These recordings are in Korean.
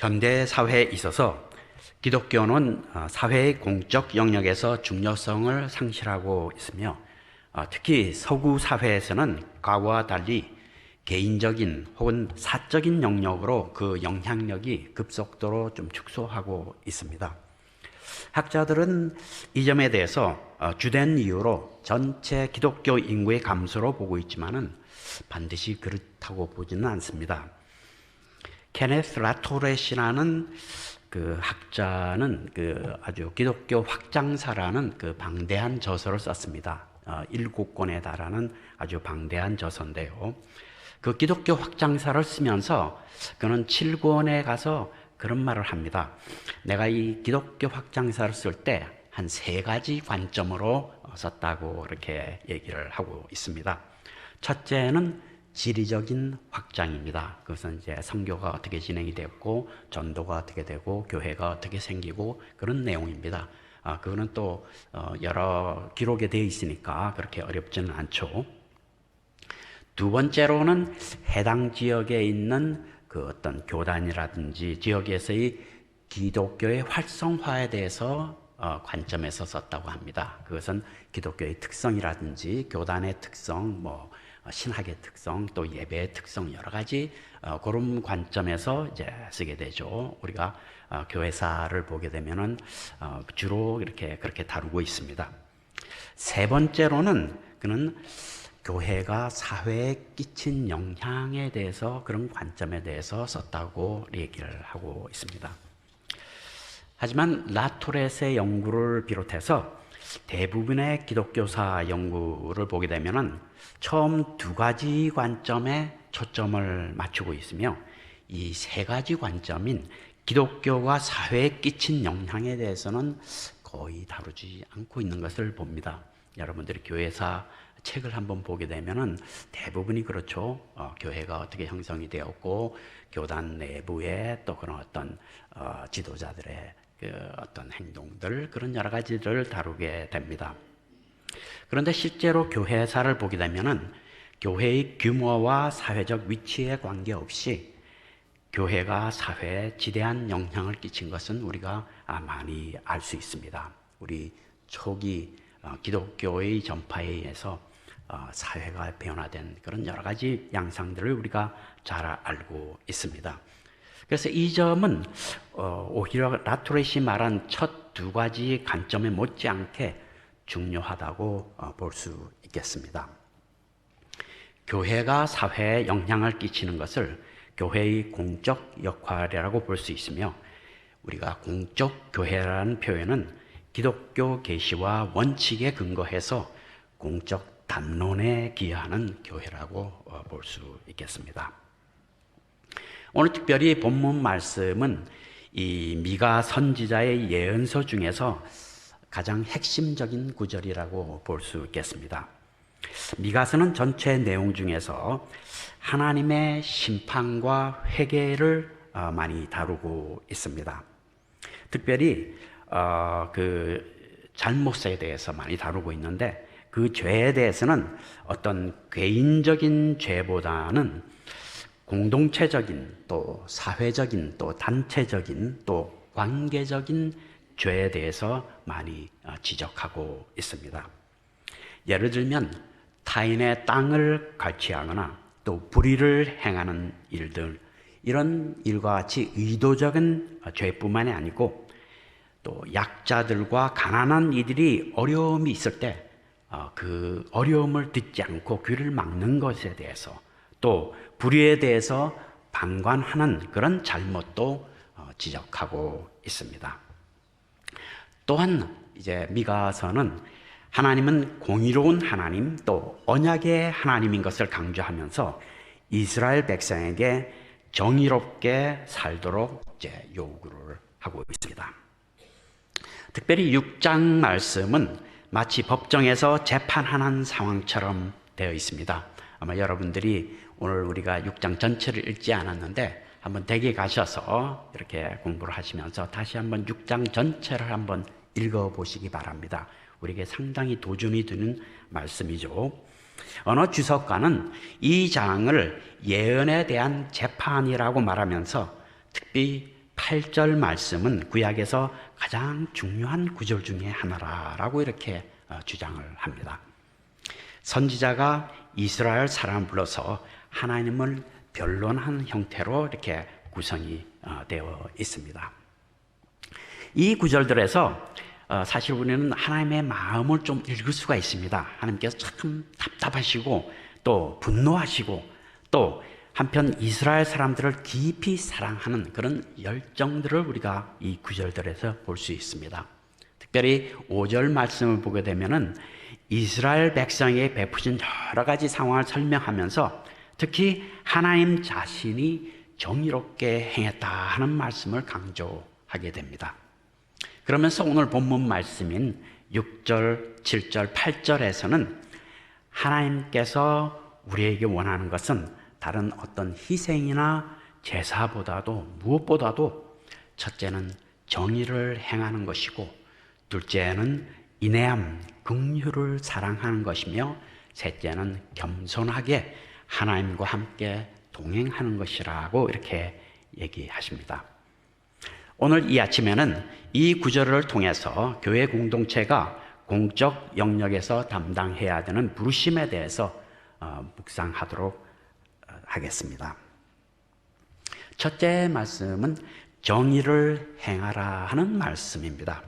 현대 사회에 있어서 기독교는 사회의 공적 영역에서 중요성을 상실하고 있으며 특히 서구 사회에서는 과거와 달리 개인적인 혹은 사적인 영역으로 그 영향력이 급속도로 좀 축소하고 있습니다. 학자들은 이 점에 대해서 주된 이유로 전체 기독교 인구의 감소로 보고 있지만은 반드시 그렇다고 보지는 않습니다. 케네스 라토렛이라는 그 학자는 아주 기독교 확장사라는 방대한 저서를 썼습니다. 7권에 달하는 아주 방대한 저서인데요. 그 기독교 확장사를 쓰면서 그는 7권에 가서 그런 말을 합니다. 내가 이 기독교 확장사를 쓸 때 한 3가지 관점으로 썼다고 이렇게 얘기를 하고 있습니다. 첫째는 지리적인 확장입니다. 그것은 이제 선교가 어떻게 진행이 됐고 전도가 어떻게 되고 교회가 어떻게 생기고 그런 내용입니다. 그거는 또 여러 기록에 되어 있으니까 그렇게 어렵지는 않죠. 두 번째로는 해당 지역에 있는 그 어떤 교단이라든지 지역에서의 기독교의 활성화에 대해서 관점에서 썼다고 합니다. 그것은 기독교의 특성이라든지 교단의 특성, 신학의 특성, 또 예배의 특성 여러 가지 그런 관점에서 이제 쓰게 되죠. 우리가 교회사를 보게 되면은 주로 그렇게 다루고 있습니다. 세 번째로는 그는 교회가 사회에 끼친 영향에 대해서 그런 관점에 대해서 썼다고 얘기를 하고 있습니다. 하지만 라토렛의 연구를 비롯해서 대부분의 기독교사 연구를 보게 되면은 처음 2가지 관점에 초점을 맞추고 있으며 이 3가지 관점인 기독교가 사회에 끼친 영향에 대해서는 거의 다루지 않고 있는 것을 봅니다. 여러분들이 교회사 책을 한번 보게 되면은 대부분이 그렇죠. 교회가 어떻게 형성이 되었고 교단 내부에 또 그런 어떤 지도자들의 어떤 행동들 그런 여러 가지를 다루게 됩니다. 그런데 실제로 교회사를 보게 되면은 교회의 규모와 사회적 위치에 관계없이 교회가 사회에 지대한 영향을 끼친 것은 우리가 많이 알 수 있습니다. 우리 초기 기독교의 전파에 의해서 사회가 변화된 그런 여러 가지 양상들을 우리가 잘 알고 있습니다. 그래서 이 점은 오히려 라토렛이 말한 첫 2가지 관점에 못지않게 중요하다고 볼 수 있겠습니다. 교회가 사회에 영향을 끼치는 것을 교회의 공적 역할이라고 볼 수 있으며 우리가 공적 교회라는 표현은 기독교 계시와 원칙에 근거해서 공적 담론에 기여하는 교회라고 볼 수 있겠습니다. 오늘 특별히 본문 말씀은 이 미가 선지자의 예언서 중에서 가장 핵심적인 구절이라고 볼 수 있겠습니다. 미가서는 전체 내용 중에서 하나님의 심판과 회개를 많이 다루고 있습니다. 특별히 그 잘못에 대해서 많이 다루고 있는데 그 죄에 대해서는 어떤 개인적인 죄보다는 공동체적인 또 사회적인 또 단체적인 또 관계적인 죄에 대해서 많이 지적하고 있습니다. 예를 들면 타인의 땅을 갈취하거나 또 불의를 행하는 일들 이런 일과 같이 의도적인 죄뿐만이 아니고 또 약자들과 가난한 이들이 어려움이 있을 때 그 어려움을 듣지 않고 귀를 막는 것에 대해서 또 불의에 대해서 방관하는 그런 잘못도 지적하고 있습니다. 또한 이제 미가서는 하나님은 공의로운 하나님 또 언약의 하나님인 것을 강조하면서 이스라엘 백성에게 정의롭게 살도록 이제 요구를 하고 있습니다. 특별히 6장 말씀은 마치 법정에서 재판하는 상황처럼 되어 있습니다. 아마 여러분들이 오늘 우리가 6장 전체를 읽지 않았는데 한번 댁에 가셔서 이렇게 공부를 하시면서 다시 한번 6장 전체를 한번 읽어보시기 바랍니다. 우리에게 상당히 도움이 되는 말씀이죠. 어느 주석가는 이 장을 예언에 대한 재판이라고 말하면서 특히 8절 말씀은 구약에서 가장 중요한 구절 중에 하나라고 이렇게 주장을 합니다. 선지자가 이스라엘 사람을 불러서 하나님을 변론한 형태로 이렇게 구성이 되어 있습니다. 이 구절들에서 사실 우리는 하나님의 마음을 좀 읽을 수가 있습니다. 하나님께서 참 답답하시고 또 분노하시고 또 한편 이스라엘 사람들을 깊이 사랑하는 그런 열정들을 우리가 이 구절들에서 볼 수 있습니다. 특별히 5절 말씀을 보게 되면은 이스라엘 백성에게 베푸신 여러 가지 상황을 설명하면서 특히 하나님 자신이 정의롭게 행했다 하는 말씀을 강조하게 됩니다. 그러면서 오늘 본문 말씀인 6절, 7절, 8절에서는 하나님께서 우리에게 원하는 것은 다른 어떤 희생이나 제사보다도 무엇보다도 첫째는 정의를 행하는 것이고 둘째는 인내함, 긍휼을 사랑하는 것이며 셋째는 겸손하게 하나님과 함께 동행하는 것이라고 이렇게 얘기하십니다. 오늘 이 아침에는 이 구절을 통해서 교회 공동체가 공적 영역에서 담당해야 되는 부르심에 대해서 묵상하도록 하겠습니다. 첫째 말씀은 정의를 행하라 하는 말씀입니다.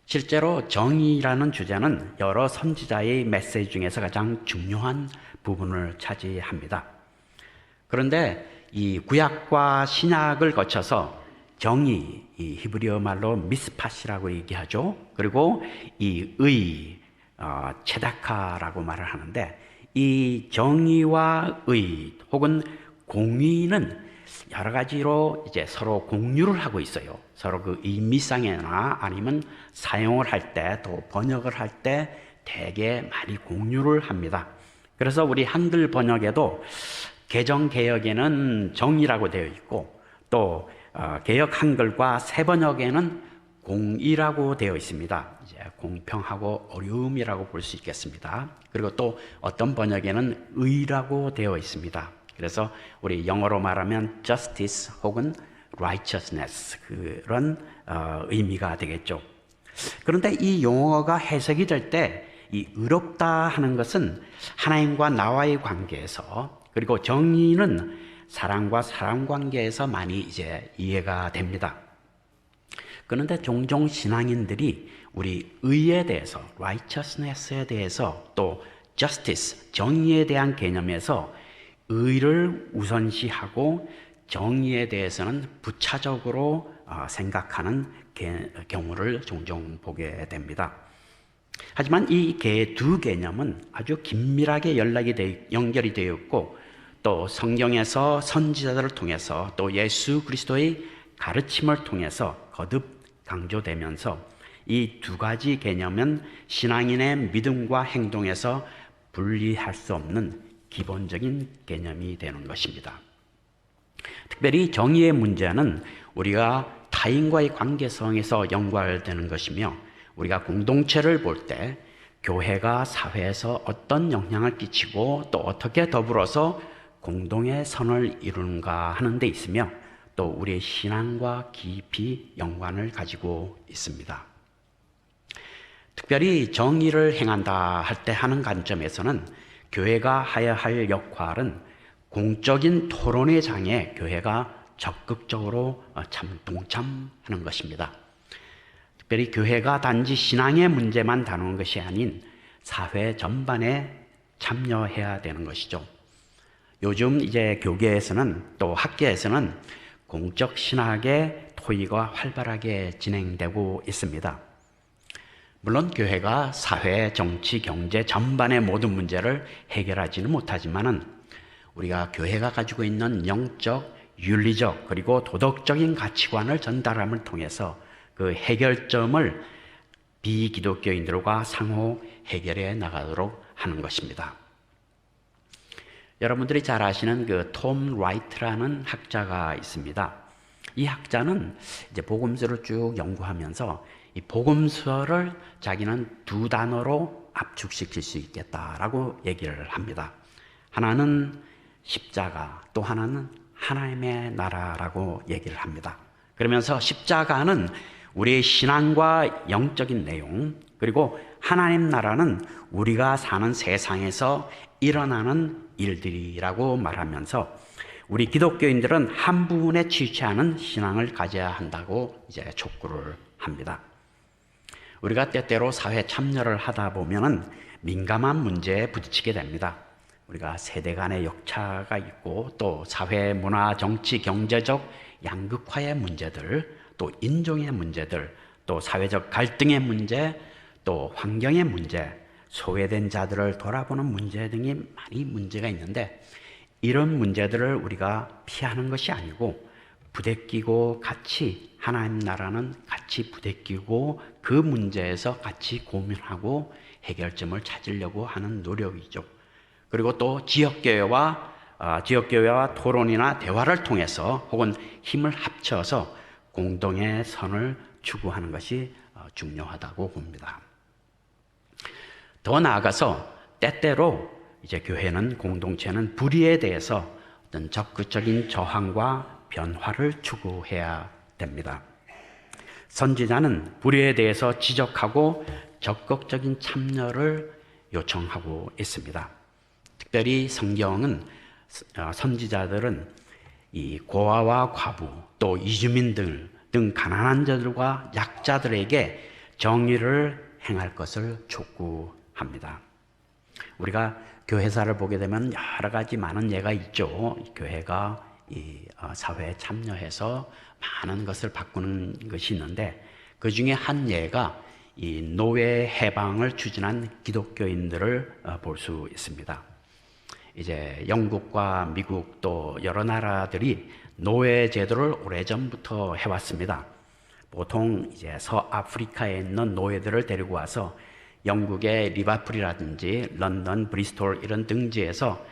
실제로 정의라는 주제는 여러 선지자의 메시지 중에서 가장 중요한 부분을 차지합니다. 그런데 이 구약과 신약을 거쳐서 정의, 이 히브리어 말로 미스팟이라고 얘기하죠. 그리고 이 의, 체다카라고 말을 하는데 이 정의와 의 혹은 공의는 여러 가지로 이제 서로 공유를 하고 있어요. 서로 그 의미상이나 아니면 사용을 할 때 또 번역을 할 때 되게 많이 공유를 합니다. 그래서 우리 한글 번역에도 개정 개역에는 정의라고 되어 있고 또 개역 한글과 새 번역에는 공의라고 되어 있습니다. 이제 공평하고 어려움이라고 볼 수 있겠습니다. 그리고 또 어떤 번역에는 의라고 되어 있습니다. 그래서 우리 영어로 말하면 justice 혹은 righteousness 그런 의미가 되겠죠. 그런데 이 용어가 해석이 될 때 이 의롭다 하는 것은 하나님과 나와의 관계에서 그리고 정의는 사랑과 사람 관계에서 많이 이제 이해가 됩니다. 그런데 종종 신앙인들이 우리 의에 대해서 righteousness에 대해서 또 justice 정의에 대한 개념에서 의를 우선시하고 정의에 대해서는 부차적으로 생각하는 경우를 종종 보게 됩니다. 하지만 이 두 개념은 아주 긴밀하게 연결이 되어 있고 또 성경에서 선지자들을 통해서 또 예수 그리스도의 가르침을 통해서 거듭 강조되면서 이 두 가지 개념은 신앙인의 믿음과 행동에서 분리할 수 없는 기본적인 개념이 되는 것입니다. 특별히 정의의 문제는 우리가 타인과의 관계성에서 연관되는 것이며 우리가 공동체를 볼 때 교회가 사회에서 어떤 영향을 끼치고 또 어떻게 더불어서 공동의 선을 이루는가 하는 데 있으며 또 우리의 신앙과 깊이 연관을 가지고 있습니다. 특별히 정의를 행한다 할 때 하는 관점에서는 교회가 해야 할 역할은 공적인 토론의 장에 교회가 적극적으로 동참하는 것입니다. 특별히 교회가 단지 신앙의 문제만 다루는 것이 아닌 사회 전반에 참여해야 되는 것이죠. 요즘 이제 교계에서는 또 학계에서는 공적 신학의 토의가 활발하게 진행되고 있습니다. 물론 교회가 사회, 정치, 경제 전반의 모든 문제를 해결하지는 못하지만은 우리가 교회가 가지고 있는 영적, 윤리적 그리고 도덕적인 가치관을 전달함을 통해서 그 해결점을 비기독교인들과 상호 해결해 나가도록 하는 것입니다. 여러분들이 잘 아시는 그 톰 라이트라는 학자가 있습니다. 이 학자는 이제 복음서를 쭉 연구하면서 이 복음서를 자기는 두 단어로 압축시킬 수 있겠다라고 얘기를 합니다. 하나는 십자가, 또 하나는 하나님의 나라라고 얘기를 합니다. 그러면서 십자가는 우리의 신앙과 영적인 내용, 그리고 하나님 나라는 우리가 사는 세상에서 일어나는 일들이라고 말하면서 우리 기독교인들은 한 부분에 치우치지 신앙을 가져야 한다고 이제 촉구를 합니다. 우리가 때때로 사회 참여를 하다 보면은 민감한 문제에 부딪히게 됩니다. 우리가 세대 간의 역차가 있고 또 사회, 문화, 정치, 경제적 양극화의 문제들, 또 인종의 문제들, 또 사회적 갈등의 문제, 또 환경의 문제, 소외된 자들을 돌아보는 문제 등이 많이 문제가 있는데 이런 문제들을 우리가 피하는 것이 아니고 부대끼고 같이 하나님 나라는 같이 부대끼고 그 문제에서 같이 고민하고 해결점을 찾으려고 하는 노력이죠. 그리고 또 지역교회와 토론이나 대화를 통해서 혹은 힘을 합쳐서 공동의 선을 추구하는 것이 중요하다고 봅니다. 더 나아가서 때때로 이제 교회는 공동체는 불의에 대해서 어떤 적극적인 저항과 변화를 추구해야 됩니다. 선지자는 불의에 대해서 지적하고 적극적인 참여를 요청하고 있습니다. 특별히 성경은 선지자들은 이 고아와 과부 또 이주민 등 가난한 자들과 약자들에게 정의를 행할 것을 촉구합니다. 우리가 교회사를 보게 되면 여러 가지 많은 예가 있죠. 교회가 이 사회에 참여해서 많은 것을 바꾸는 것이 있는데 그 중에 한 예가 이 노예 해방을 추진한 기독교인들을 볼 수 있습니다. 이제 영국과 미국 또 여러 나라들이 노예 제도를 오래전부터 해왔습니다. 보통 이제 서아프리카에 있는 노예들을 데리고 와서 영국의 리버풀이라든지 런던, 브리스톨 이런 등지에서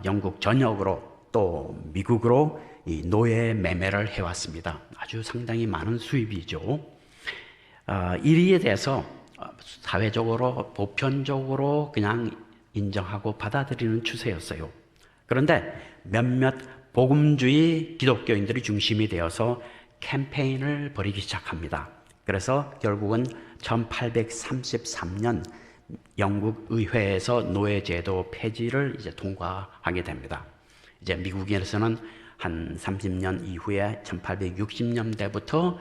영국 전역으로 또 미국으로 이 노예 매매를 해왔습니다. 아주 상당히 많은 수입이죠. 이에 대해서 사회적으로 보편적으로 그냥 인정하고 받아들이는 추세였어요. 그런데 몇몇 복음주의 기독교인들이 중심이 되어서 캠페인을 벌이기 시작합니다. 그래서 결국은 1833년 영국 의회에서 노예제도 폐지를 이제 통과하게 됩니다. 이제 미국에서는 한 30년 이후에 1860년대부터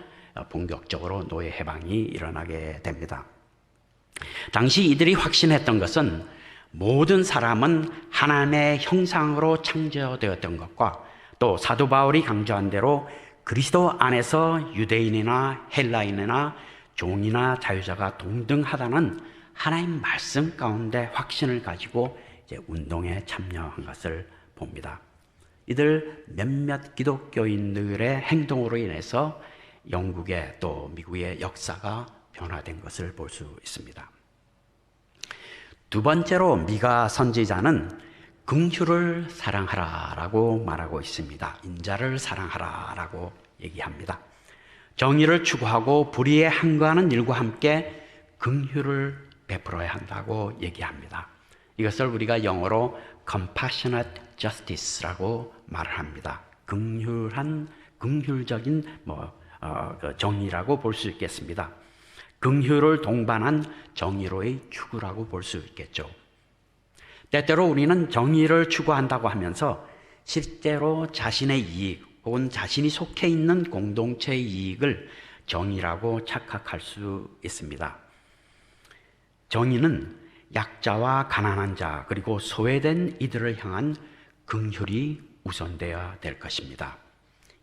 본격적으로 노예 해방이 일어나게 됩니다. 당시 이들이 확신했던 것은 모든 사람은 하나님의 형상으로 창조되었던 것과 또 사도 바울이 강조한 대로 그리스도 안에서 유대인이나 헬라인이나 종이나 자유자가 동등하다는 하나님 말씀 가운데 확신을 가지고 이제 운동에 참여한 것을 봅니다. 이들 몇몇 기독교인들의 행동으로 인해서 영국의 또 미국의 역사가 변화된 것을 볼 수 있습니다. 두 번째로 미가 선지자는 긍휼을 사랑하라라고 말하고 있습니다. 인자를 사랑하라라고 얘기합니다. 정의를 추구하고 불의에 항거하는 일과 함께 긍휼을 베풀어야 한다고 얘기합니다. 이것을 우리가 영어로 compassionate justice라고 말을 합니다. 긍휼적인 정의라고 볼 수 있겠습니다. 긍휼을 동반한 정의로의 추구라고 볼 수 있겠죠. 때때로 우리는 정의를 추구한다고 하면서 실제로 자신의 이익 혹은 자신이 속해 있는 공동체의 이익을 정의라고 착각할 수 있습니다. 정의는 약자와 가난한 자 그리고 소외된 이들을 향한 긍휼이 우선되어야 될 것입니다.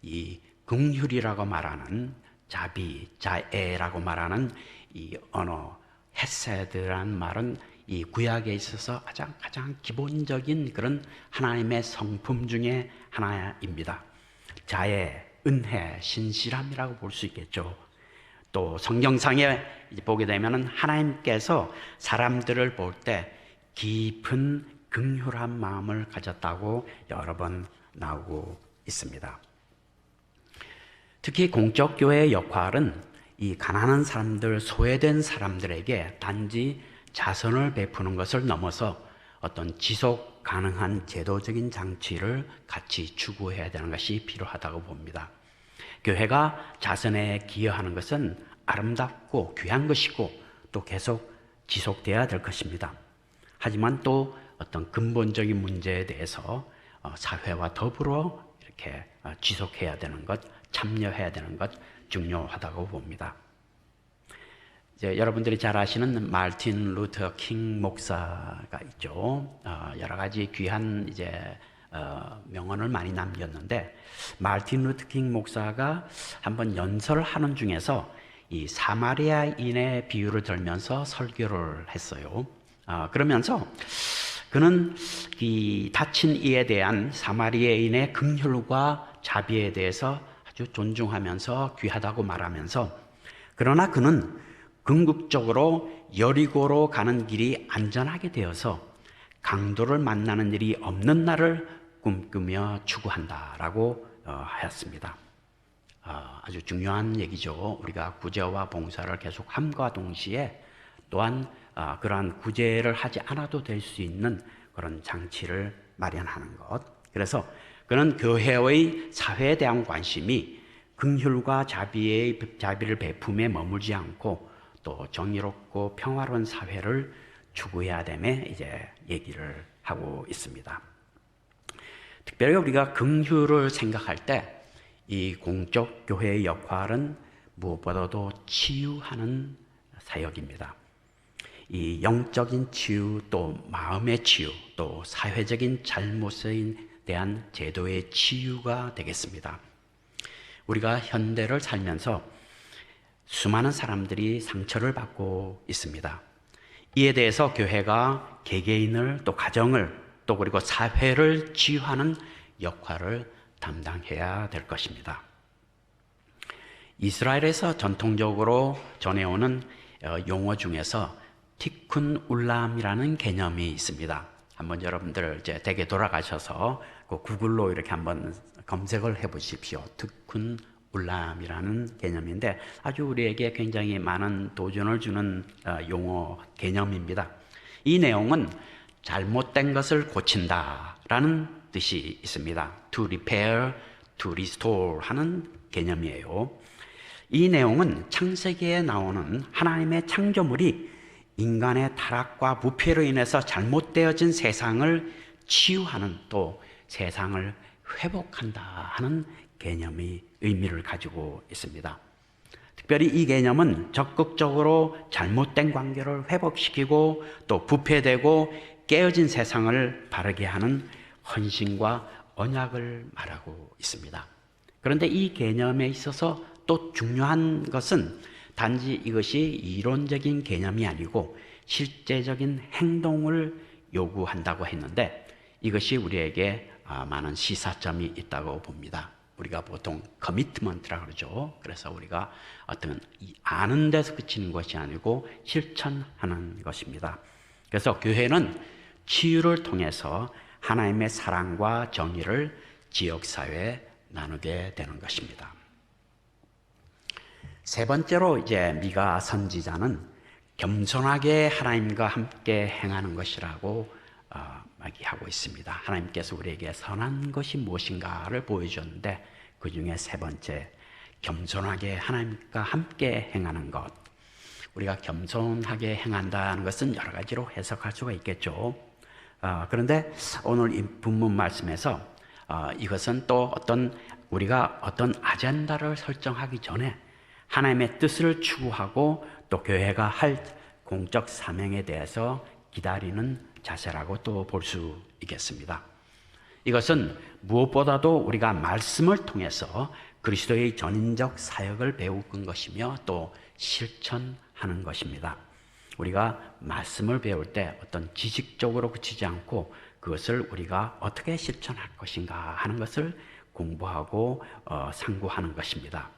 이 긍휼이라고 말하는 자비, 자애라고 말하는 이 언어 헤세드라는 말은 이 구약에 있어서 가장 기본적인 그런 하나님의 성품 중에 하나입니다. 자애, 은혜, 신실함이라고 볼 수 있겠죠. 또 성경상에 보게 되면 하나님께서 사람들을 볼 때 깊은 긍휼한 마음을 가졌다고 여러 번 나오고 있습니다. 특히 공적 교회의 역할은 이 가난한 사람들, 소외된 사람들에게 단지 자선을 베푸는 것을 넘어서 어떤 지속 가능한 제도적인 장치를 같이 추구해야 되는 것이 필요하다고 봅니다. 교회가 자선에 기여하는 것은 아름답고 귀한 것이고 또 계속 지속돼야 될 것입니다. 하지만 또 어떤 근본적인 문제에 대해서 사회와 더불어 이렇게 지속해야 되는 것, 참여해야 되는 것 중요하다고 봅니다. 이제 여러분들이 잘 아시는 마틴 루터 킹 목사가 있죠. 여러 가지 귀한 이제 명언을 많이 남겼는데, 마틴 루터 킹 목사가 한번 연설하는 중에서 이 사마리아인의 비유를 들면서 설교를 했어요. 그러면서 그는 이 다친 이에 대한 사마리아인의 긍휼과 자비에 대해서 아주 존중하면서 귀하다고 말하면서, 그러나 그는 궁극적으로 여리고로 가는 길이 안전하게 되어서 강도를 만나는 일이 없는 날을 꿈꾸며 추구한다라고 하였습니다. 아주 중요한 얘기죠. 우리가 구제와 봉사를 계속 함과 동시에 또한 그러한 구제를 하지 않아도 될 수 있는 그런 장치를 마련하는 것. 그래서 그는 교회의 사회에 대한 관심이 긍휼과 자비를 베품에 머물지 않고 또 정의롭고 평화로운 사회를 추구해야 됨에 이제 얘기를 하고 있습니다. 특별히 우리가 긍휼을 생각할 때 이 공적 교회의 역할은 무엇보다도 치유하는 사역입니다. 이 영적인 치유, 또 마음의 치유, 또 사회적인 잘못에 대한 제도의 치유가 되겠습니다. 우리가 현대를 살면서 수많은 사람들이 상처를 받고 있습니다. 이에 대해서 교회가 개개인을 또 가정을 또 그리고 사회를 치유하는 역할을 담당해야 될 것입니다. 이스라엘에서 전통적으로 전해오는 용어 중에서 티쿤 울람이라는 개념이 있습니다. 한번 여러분들 이제 댁에 돌아가셔서 그 구글로 이렇게 한번 검색을 해보십시오. 티쿤 울람이라는 개념인데 아주 우리에게 굉장히 많은 도전을 주는 용어 개념입니다. 이 내용은 잘못된 것을 고친다라는 뜻이 있습니다. To repair, to restore 하는 개념이에요. 이 내용은 창세기에 나오는 하나님의 창조물이 인간의 타락과 부패로 인해서 잘못되어진 세상을 치유하는, 또 세상을 회복한다 하는 개념의 의미를 가지고 있습니다. 특별히 이 개념은 적극적으로 잘못된 관계를 회복시키고 또 부패되고 깨어진 세상을 바르게 하는 헌신과 언약을 말하고 있습니다. 그런데 이 개념에 있어서 또 중요한 것은 단지 이것이 이론적인 개념이 아니고 실제적인 행동을 요구한다고 했는데, 이것이 우리에게 많은 시사점이 있다고 봅니다. 우리가 보통 커미트먼트라고 그러죠. 그래서 우리가 어떤 아는 데서 그치는 것이 아니고 실천하는 것입니다. 그래서 교회는 치유를 통해서 하나님의 사랑과 정의를 지역사회에 나누게 되는 것입니다. 세 번째로 이제 미가 선지자는 겸손하게 하나님과 함께 행하는 것이라고 말하고 있습니다. 하나님께서 우리에게 선한 것이 무엇인가를 보여줬는데 그 중에 세 번째, 겸손하게 하나님과 함께 행하는 것. 우리가 겸손하게 행한다는 것은 여러 가지로 해석할 수가 있겠죠. 그런데 오늘 이 본문 말씀에서 이것은 또 우리가 어떤 아젠다를 설정하기 전에 하나님의 뜻을 추구하고 또 교회가 할 공적 사명에 대해서 기다리는 자세라고 또 볼 수 있겠습니다. 이것은 무엇보다도 우리가 말씀을 통해서 그리스도의 전인적 사역을 배우는 것이며 또 실천하는 것입니다. 우리가 말씀을 배울 때 어떤 지식적으로 그치지 않고 그것을 우리가 어떻게 실천할 것인가 하는 것을 공부하고 상고하는 것입니다.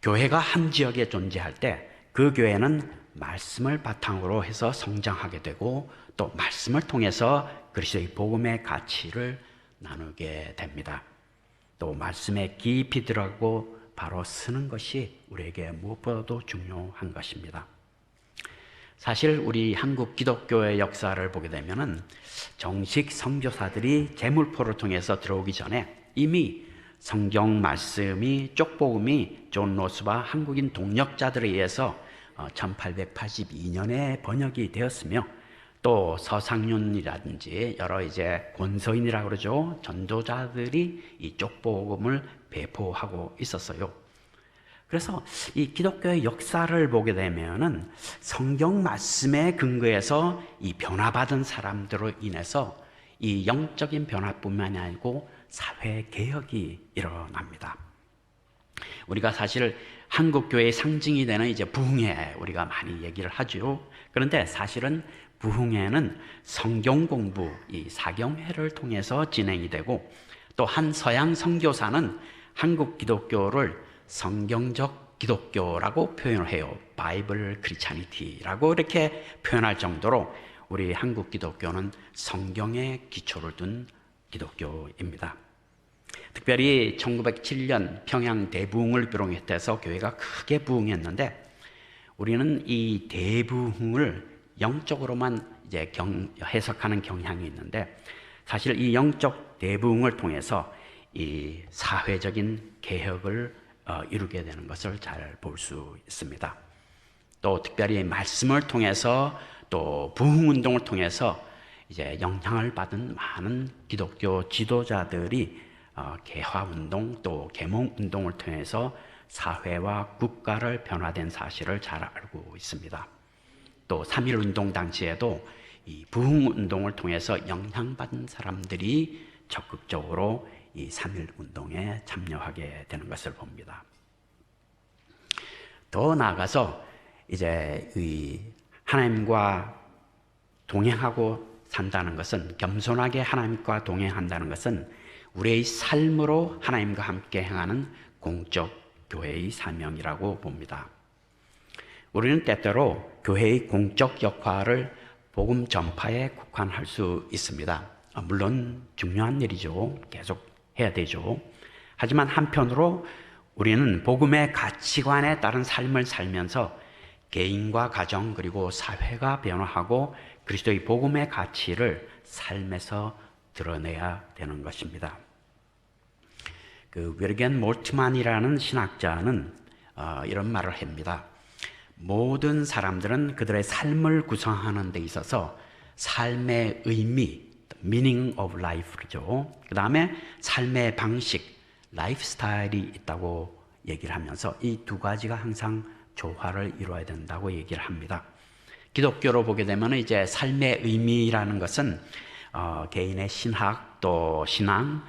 교회가 한 지역에 존재할 때 그 교회는 말씀을 바탕으로 해서 성장하게 되고 또 말씀을 통해서 그리스도의 복음의 가치를 나누게 됩니다. 또 말씀에 깊이 들어가고 바로 쓰는 것이 우리에게 무엇보다도 중요한 것입니다. 사실 우리 한국 기독교의 역사를 보게 되면은 정식 선교사들이 제물포를 통해서 들어오기 전에 이미 성경 말씀이 쪽복음이 존 노스와 한국인 동역자들에 의해서 1882년에 번역이 되었으며 또 서상윤이라든지 여러 이제 권서인이라고 그러죠. 전도자들이 이 쪽복음을 배포하고 있었어요. 그래서 이 기독교의 역사를 보게 되면은 성경 말씀에 근거해서 이 변화받은 사람들로 인해서 이 영적인 변화뿐만이 아니고 사회 개혁이 일어납니다. 우리가 사실 한국 교회의 상징이 되는 이제 부흥회 우리가 많이 얘기를 하죠. 그런데 사실은 부흥회는 성경 공부, 이 사경회를 통해서 진행이 되고 또 한 서양 선교사는 한국 기독교를 성경적 기독교라고 표현을 해요. 바이블 크리스찬이티라고 이렇게 표현할 정도로 우리 한국 기독교는 성경에 기초를 둔 기독교입니다. 특별히 1907년 평양 대부흥을 비롯해서 교회가 크게 부흥했는데 우리는 이 대부흥을 영적으로만 이제 해석하는 경향이 있는데 사실 이 영적 대부흥을 통해서 이 사회적인 개혁을 이루게 되는 것을 잘 볼 수 있습니다. 또 특별히 말씀을 통해서 또 부흥운동을 통해서 이제 영향을 받은 많은 기독교 지도자들이 개화운동 또 계몽운동을 통해서 사회와 국가를 변화된 사실을 잘 알고 있습니다. 또 3.1운동 당시에도 이 부흥운동을 통해서 영향받은 사람들이 적극적으로 이 3.1운동에 참여하게 되는 것을 봅니다. 더 나아가서 이제 이 하나님과 동행하고 산다는 것은 겸손하게 하나님과 동행한다는 것은 우리의 삶으로 하나님과 함께 행하는 공적 교회의 사명이라고 봅니다. 우리는 때때로 교회의 공적 역할을 복음 전파에 국한할 수 있습니다. 물론 중요한 일이죠. 계속 해야 되죠. 하지만 한편으로 우리는 복음의 가치관에 따른 삶을 살면서 개인과 가정 그리고 사회가 변화하고 그리스도의 복음의 가치를 삶에서 드러내야 되는 것입니다. 그 위르겐 몰트만이라는 신학자는 이런 말을 합니다. 모든 사람들은 그들의 삶을 구성하는 데 있어서 삶의 의미, meaning of life죠. 그 다음에 삶의 방식, 라이프 스타일이 있다고 얘기를 하면서 이 두 가지가 항상 조화를 이루어야 된다고 얘기를 합니다. 기독교로 보게 되면 이제 삶의 의미라는 것은 개인의 신학 또 신앙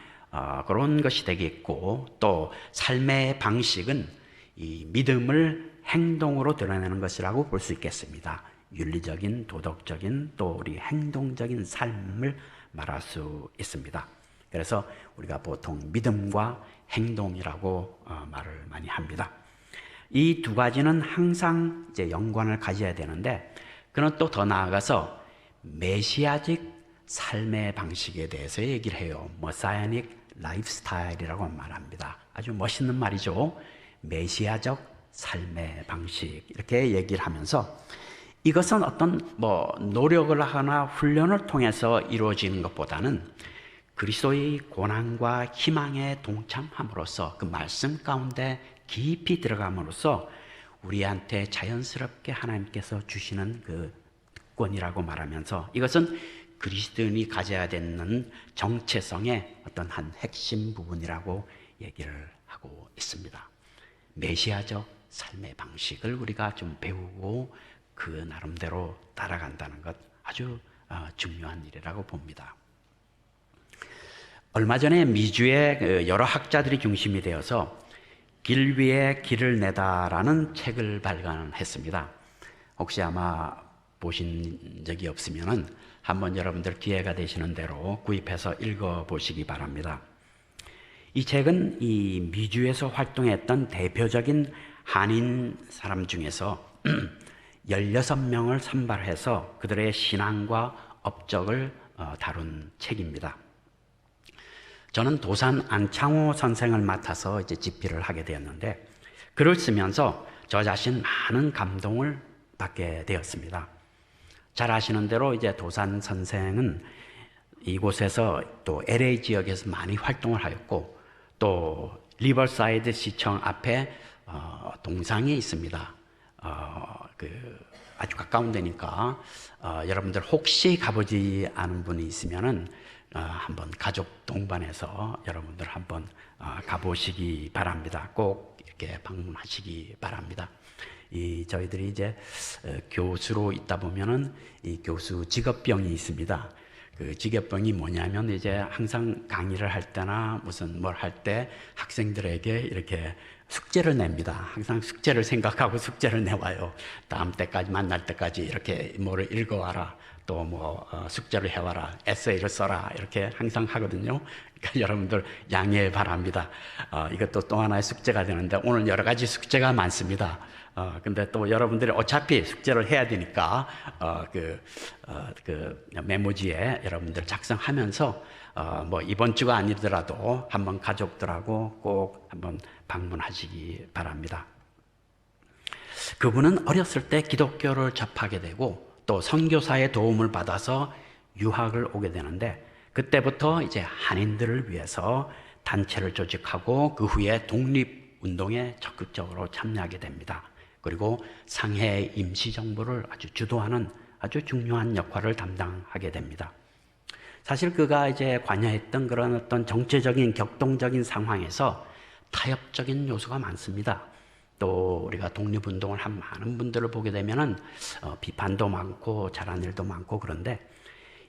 그런 것이 되겠고 또 삶의 방식은 이 믿음을 행동으로 드러내는 것이라고 볼 수 있겠습니다. 윤리적인, 도덕적인 또 우리 행동적인 삶을 말할 수 있습니다. 그래서 우리가 보통 믿음과 행동이라고 말을 많이 합니다. 이 두 가지는 항상 이제 연관을 가져야 되는데 그는 또 더 나아가서 메시아직 삶의 방식에 대해서 얘기를 해요. 머사야닉 라이프 스타일이라고 말합니다. 아주 멋있는 말이죠. 메시아적 삶의 방식 이렇게 얘기를 하면서 이것은 어떤 노력을 하거나 훈련을 통해서 이루어지는 것보다는 그리스도의 고난과 희망에 동참함으로써 그 말씀 가운데 깊이 들어감으로써 우리한테 자연스럽게 하나님께서 주시는 그 특권이라고 말하면서 이것은 그리스도인이 가져야 되는 정체성의 어떤 한 핵심 부분이라고 얘기를 하고 있습니다. 메시아적 삶의 방식을 우리가 좀 배우고 그 나름대로 따라간다는 것 아주 중요한 일이라고 봅니다. 얼마 전에 미주의 여러 학자들이 중심이 되어서 길 위에 길을 내다라는 책을 발간했습니다. 혹시 아마 보신 적이 없으면 한번 여러분들 기회가 되시는 대로 구입해서 읽어보시기 바랍니다. 이 책은 이 미주에서 활동했던 대표적인 한인 사람 중에서 16명을 선발해서 그들의 신앙과 업적을 다룬 책입니다. 저는 도산 안창호 선생을 맡아서 이제 집필을 하게 되었는데 글을 쓰면서 저 자신 많은 감동을 받게 되었습니다. 잘 아시는 대로 이제 도산 선생은 이곳에서 또 LA 지역에서 많이 활동을 하였고 또 리버사이드 시청 앞에 동상이 있습니다. 아주 가까운 데니까 여러분들 혹시 가보지 않은 분이 있으면은 한번 가족 동반해서 여러분들 한번 가보시기 바랍니다. 꼭 이렇게 방문하시기 바랍니다. 저희들이 이제 교수로 있다 보면은 이 교수 직업병이 있습니다. 그 직업병이 뭐냐면 이제 항상 강의를 할 때나 무슨 뭘 할 때 학생들에게 이렇게 숙제를 냅니다. 항상 숙제를 생각하고 숙제를 내와요. 다음 때까지 만날 때까지 이렇게 뭐를 읽어와라. 또 숙제를 해와라. 에세이를 써라. 이렇게 항상 하거든요. 그러니까 여러분들 양해 바랍니다. 이것도 또 하나의 숙제가 되는데 오늘 여러 가지 숙제가 많습니다. 근데 또 여러분들이 어차피 숙제를 해야 되니까 메모지에 여러분들 작성하면서 이번 주가 아니더라도 한번 가족들하고 꼭 한번 방문하시기 바랍니다. 그분은 어렸을 때 기독교를 접하게 되고 또 선교사의 도움을 받아서 유학을 오게 되는데 그때부터 이제 한인들을 위해서 단체를 조직하고 그 후에 독립운동에 적극적으로 참여하게 됩니다. 그리고 상해 임시정부를 아주 주도하는 아주 중요한 역할을 담당하게 됩니다. 사실 그가 이제 관여했던 그런 어떤 정치적인 격동적인 상황에서 타협적인 요소가 많습니다. 또 우리가 독립운동을 한 많은 분들을 보게 되면은 비판도 많고 잘한 일도 많고 그런데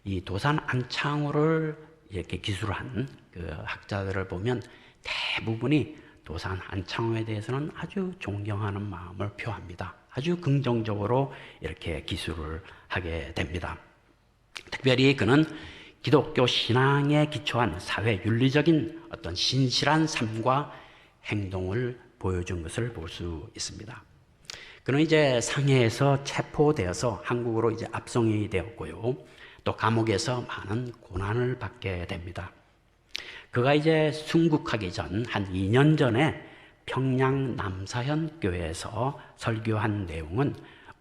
이 도산 안창호를 이렇게 기술한 그 학자들을 보면 대부분이 도산 안창호에 대해서는 아주 존경하는 마음을 표합니다. 아주 긍정적으로 이렇게 기술을 하게 됩니다. 특별히 그는 기독교 신앙에 기초한 사회 윤리적인 어떤 신실한 삶과 행동을 보여준 것을 볼 수 있습니다. 그는 이제 상해에서 체포되어서 한국으로 이제 압송이 되었고요. 또 감옥에서 많은 고난을 받게 됩니다. 그가 이제 순국하기 전 한 2년 전에 평양 남사현 교회에서 설교한 내용은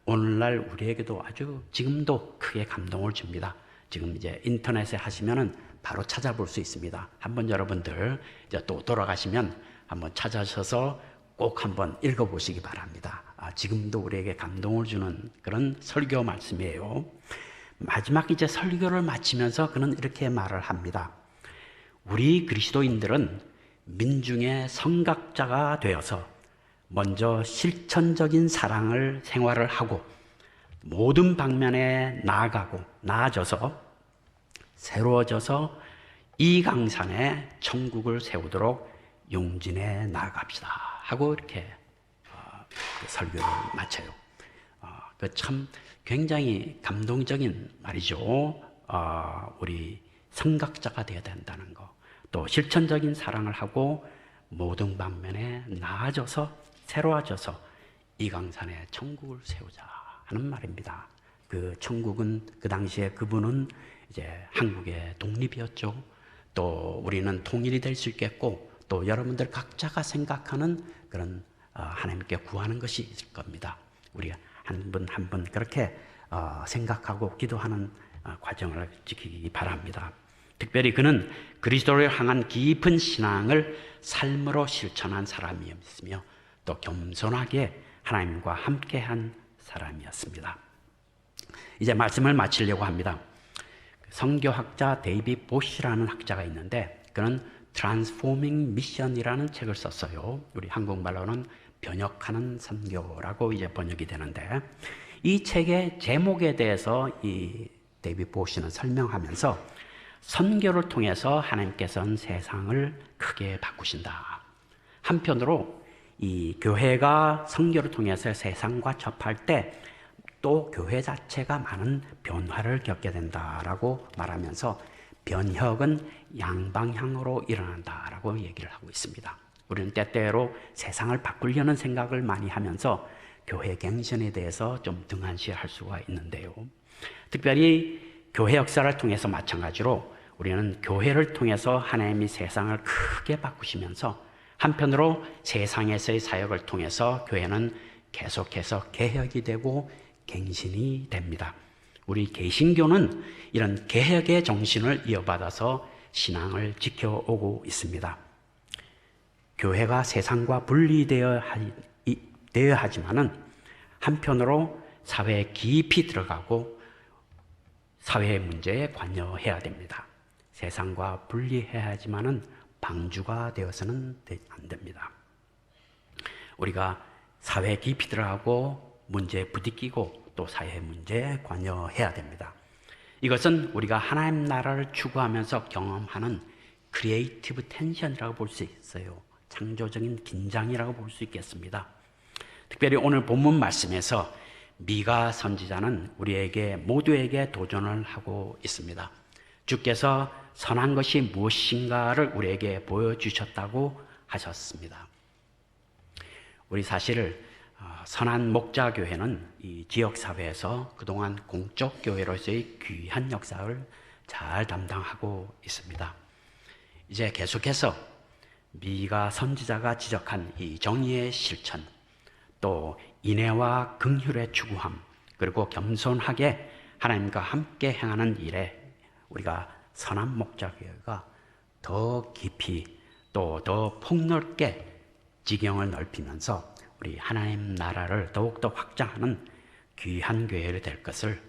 오늘날 우리에게도 아주 지금도 크게 감동을 줍니다. 지금 이제 인터넷에 하시면은 바로 찾아볼 수 있습니다. 한번 여러분들 이제 또 돌아가시면 한번 찾아셔서 꼭 한번 읽어보시기 바랍니다. 지금도 우리에게 감동을 주는 그런 설교 말씀이에요. 마지막 이제 설교를 마치면서 그는 이렇게 말을 합니다. 우리 그리스도인들은 민중의 성각자가 되어서 먼저 실천적인 사랑을 생활을 하고 모든 방면에 나아져서 새로워져서 이 강산에 천국을 세우도록 용진해 나아갑시다 하고 이렇게 설교를 마쳐요. 참 굉장히 감동적인 말이죠. 우리 성각자가 되어야 된다는 거, 또 실천적인 사랑을 하고 모든 방면에 나아져서 새로워져서 이 강산에 천국을 세우자 하는 말입니다. 그 천국은 그 당시에 그분은 이제 한국의 독립이었죠. 또 우리는 통일이 될 수 있겠고 또 여러분들 각자가 생각하는 그런 하나님께 구하는 것이 있을 겁니다. 우리가 한 분 한 분 그렇게 생각하고 기도하는 과정을 지키기 바랍니다. 특별히 그는 그리스도를 향한 깊은 신앙을 삶으로 실천한 사람이었으며 또 겸손하게 하나님과 함께한 사람이었습니다. 이제 말씀을 마치려고 합니다. 선교학자 데이빗 보시라는 학자가 있는데 그는 Transforming Mission이라는 책을 썼어요. 우리 한국말로는 번역하는 선교라고 이제 번역이 되는데 이 책의 제목에 대해서 이 데이빗 보시는 설명하면서 선교를 통해서 하나님께서는 세상을 크게 바꾸신다. 한편으로 이 교회가 선교를 통해서 세상과 접할 때 또 교회 자체가 많은 변화를 겪게 된다라고 말하면서 변혁은 양방향으로 일어난다라고 얘기를 하고 있습니다. 우리는 때때로 세상을 바꾸려는 생각을 많이 하면서 교회 갱신에 대해서 좀 등한시할 수가 있는데요. 특별히 교회 역사를 통해서 마찬가지로 우리는 교회를 통해서 하나님이 세상을 크게 바꾸시면서 한편으로 세상에서의 사역을 통해서 교회는 계속해서 개혁이 되고 갱신이 됩니다. 우리 개신교는 이런 개혁의 정신을 이어받아서 신앙을 지켜오고 있습니다. 교회가 세상과 분리되어야 하지만은 한편으로 사회에 깊이 들어가고 사회의 문제에 관여해야 됩니다. 세상과 분리해야 하지만은 방주가 되어서는 안 됩니다. 우리가 사회에 깊이 들어가고 문제에 부딪히고 또 사회 문제에 관여해야 됩니다. 이것은 우리가 하나님 나라를 추구하면서 경험하는 크리에이티브 텐션이라고 볼 수 있어요. 창조적인 긴장이라고 볼 수 있겠습니다. 특별히 오늘 본문 말씀에서 미가 선지자는 우리에게 모두에게 도전을 하고 있습니다. 주께서 선한 것이 무엇인가를 우리에게 보여주셨다고 하셨습니다. 우리 사실 선한 목자교회는 이 지역사회에서 그동안 공적교회로서의 귀한 역사를 잘 담당하고 있습니다. 이제 계속해서 미가 선지자가 지적한 이 정의의 실천, 또 인애와 긍휼의 추구함, 그리고 겸손하게 하나님과 함께 행하는 일에 우리가 선한 목자교회가 더 깊이 또 더 폭넓게 지경을 넓히면서 우리 하나님 나라를 더욱더 확장하는 귀한 교회가 될 것을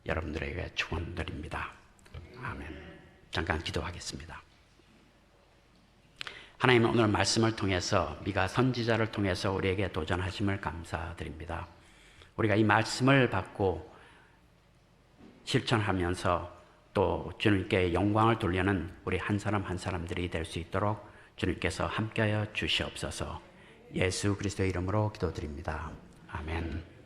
여러분들에게 축원드립니다. 아멘. 잠깐 기도하겠습니다. 하나님, 오늘 말씀을 통해서 미가 선지자를 통해서 우리에게 도전하심을 감사드립니다. 우리가 이 말씀을 받고 실천하면서 또 주님께 영광을 돌리는 우리 한 사람 한 사람들이 될 수 있도록 주님께서 함께하여 주시옵소서. 예수 그리스도의 이름으로 기도드립니다. 아멘.